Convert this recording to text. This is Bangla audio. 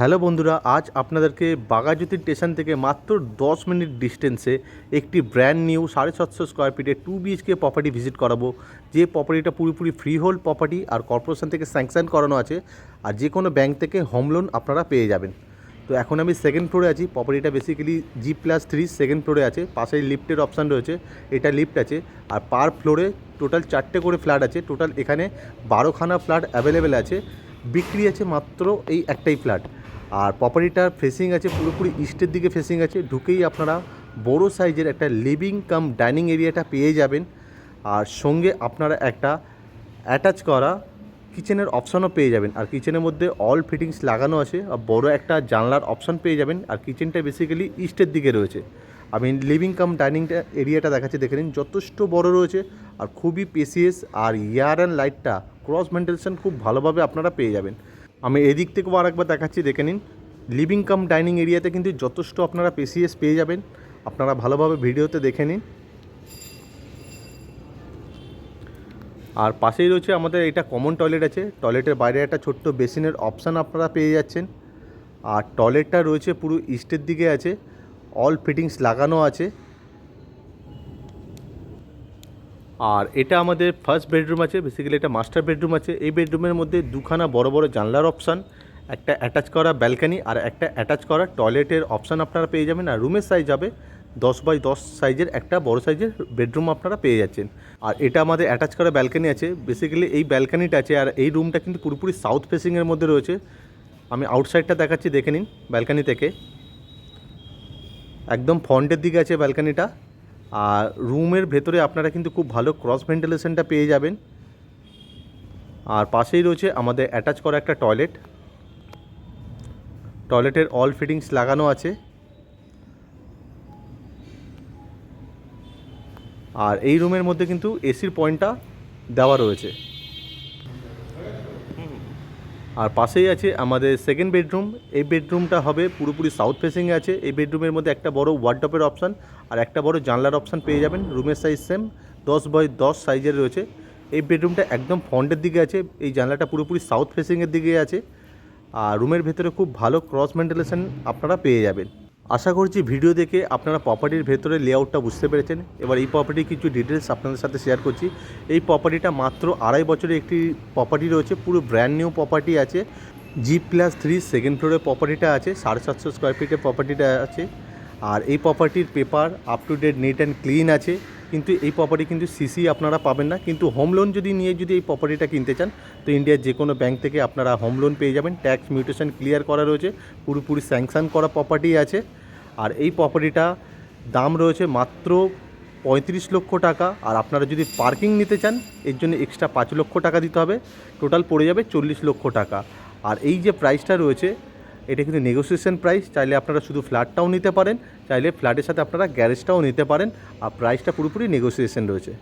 হ্যালো বন্ধুরা, আজ আপনাদেরকে বাঘাযতীন স্টেশন থেকে মাত্র 10 মিনিট ডিস্টেন্সে একটি ব্র্যান্ড নিউ 750 স্কোয়ার ফিটের 2 বিএইচকে প্রপার্টি ভিজিট করাবো। যে প্রপার্টিটা পুরোপুরি ফ্রি হোল্ড প্রপার্টি আর কর্পোরেশন থেকে স্যাংশন করানো আছে, আর যে কোনো ব্যাংক থেকে হোম লোন আপনারা পেয়ে যাবেন। তো এখন আমি সেকেন্ড ফ্লোরে আছি। প্রপার্টিটা বেসিক্যালি G+3 সেকেন্ড ফ্লোরে আছে। পাশেই লিফটের অপশান রয়েছে, এটা লিফট আছে। আর পার ফ্লোরে টোটাল 4টে করে ফ্ল্যাট আছে। টোটাল এখানে 12খানা ফ্ল্যাট অ্যাভেলেবেল আছে। বিক্রি আছে মাত্র এই একটাই ফ্ল্যাট। আর প্রপার্টিটার ফেসিং আছে পুরোপুরি ইস্টের দিকে ফেসিং আছে। ঢুকেই আপনারা বড় সাইজের একটা লিভিং কাম ডাইনিং এরিয়াটা পেয়ে যাবেন। আর সঙ্গে আপনারা একটা অ্যাটাচ করা কিচেনের অপশানও পেয়ে যাবেন। আর কিচেনের মধ্যে অল ফিটিংস লাগানো আছে। আর বড় একটা জানলার অপশান পেয়ে যাবেন। আর কিচেনটা বেসিক্যালি ইস্টের দিকে রয়েছে। আমি লিভিং কাম ডাইনিংটা এরিয়াটা দেখাচ্ছি, দেখে নিন, যথেষ্ট বড় রয়েছে আর খুবই পেসিয়াস। আর এয়ার অ্যান্ড লাইটটা ক্রস ভেন্টিলেশন খুব ভালোভাবে আপনারা পেয়ে যাবেন। আমি এদিক থেকেও আরেকবার দেখাচ্ছি, দেখে নিন। লিভিং কাম ডাইনিং এরিয়াতে কিন্তু যথেষ্ট আপনারা পেসিয়াস পেয়ে যাবেন। আপনারা ভালোভাবে ভিডিওতে দেখে নিন। আর পাশেই রয়েছে আমাদের এটা কমন টয়লেট আছে। টয়লেটের বাইরে একটা ছোট্ট বেসিনের অপশান আপনারা পেয়ে যাচ্ছেন। আর টয়লেটটা রয়েছে পুরো ইস্টের দিকে আছে, অল ফিটিংস লাগানো আছে। আর এটা আমাদের ফার্স্ট বেডরুম আছে, বেসিক্যালি এটা মাস্টার বেডরুম আছে। এই বেডরুমের মধ্যে দুখানা বড় বড় জানলার অপশান, একটা অ্যাটাচ করা ব্যালকানি আর একটা অ্যাটাচ করা টয়লেটের অপশান আপনারা পেয়ে যাবেন। আর রুমের সাইজ হবে 10x10 সাইজের একটা বড় সাইজের বেডরুম আপনারা পেয়ে যাচ্ছেন। আর এটা আমাদের অ্যাটাচ করা ব্যালকানি আছে। বেসিক্যালি এই ব্যালকানিটা আছে। আর এই রুমটা কিন্তু পুরোপুরি সাউথ ফেসিংয়ের মধ্যে রয়েছে। আমি আউটসাইডটা দেখাচ্ছি, দেখে নিন। ব্যালকানি থেকে একদম ফ্রন্টের দিকে আছে ব্যালকানিটা। আর রুমের ভেতরে আপনারা কিন্তু খুব ভালো ক্রস ভেন্টিলেশনটা পেয়ে যাবেন। আর পাশেই রয়েছে আমাদের অ্যাটাচ করা একটা টয়লেট। টয়লেটের অল ফিটিংস লাগানো আছে। আর এই রুমের মধ্যে কিন্তু এসির পয়েন্টটা দেওয়া রয়েছে। আর পাশেই আছে আমাদের সেকেন্ড বেডরুম। এই বেডরুমটা হবে পুরোপুরি সাউথ ফেসিংয়ে আছে। এই বেডরুমের মধ্যে একটা বড় ওয়ার্ডরোবের অপশান আর একটা বড় জানলার অপশান পেয়ে যাবেন। রুমের সাইজ সেম 10x10 সাইজের রয়েছে। এই বেডরুমটা একদম ফ্রন্টের দিকে আছে। এই জানলাটা পুরোপুরি সাউথ ফেসিংয়ের দিকে আছে। আর রুমের ভেতরে খুব ভালো ক্রস ভেন্টিলেশন আপনারা পেয়ে যাবেন। আশা করছি ভিডিও দেখে আপনারা প্রপার্টির ভেতরে লেআউটটা বুঝতে পেরেছেন। এবার এই প্রপার্টির কিছু ডিটেলস আপনাদের সাথে শেয়ার করছি। এই প্রপার্টিটা মাত্র 2.5 বছরের একটি প্রপার্টি রয়েছে। পুরো ব্র্যান্ড নিউ প্রপার্টি আছে। G+3 সেকেন্ড ফ্লোরে প্রপার্টিটা আছে। 750 স্কোয়ার ফিটের প্রপার্টিটা আছে। আর এই প্রপার্টির paper up to date, neat and clean আছে। কিন্তু এই প্রপার্টি কিন্তু সিসি আপনারা পাবেন না। কিন্তু হোম লোন যদি নিয়ে এই প্রপার্টিটা কিনতে চান, তো ইন্ডিয়ার যে কোনো ব্যাংক থেকে আপনারা হোম লোন পেয়ে যাবেন। ট্যাক্স মিউটেশন ক্লিয়ার করা রয়েছে, পুরোপুরি স্যাংশন করা প্রপার্টি আছে। আর এই প্রপার্টিটা দাম রয়েছে মাত্র 35 লক্ষ টাকা। আর আপনারা যদি পার্কিং নিতে চান, এর জন্য এক্সট্রা 5 লক্ষ টাকা দিতে হবে। টোটাল পড়ে যাবে 40 লক্ষ টাকা। আর এই যে প্রাইসটা রয়েছে, এটা কিন্তু নেগোসিয়েশন প্রাইস। চাইলে আপনারা শুধু ফ্ল্যাটটাও নিতে পারেন, চাইলে ফ্ল্যাটের সাথে আপনারা গ্যারেজটাও নিতে পারেন। আর প্রাইসটা পুরোপুরি নেগোসিয়েশন রয়েছে।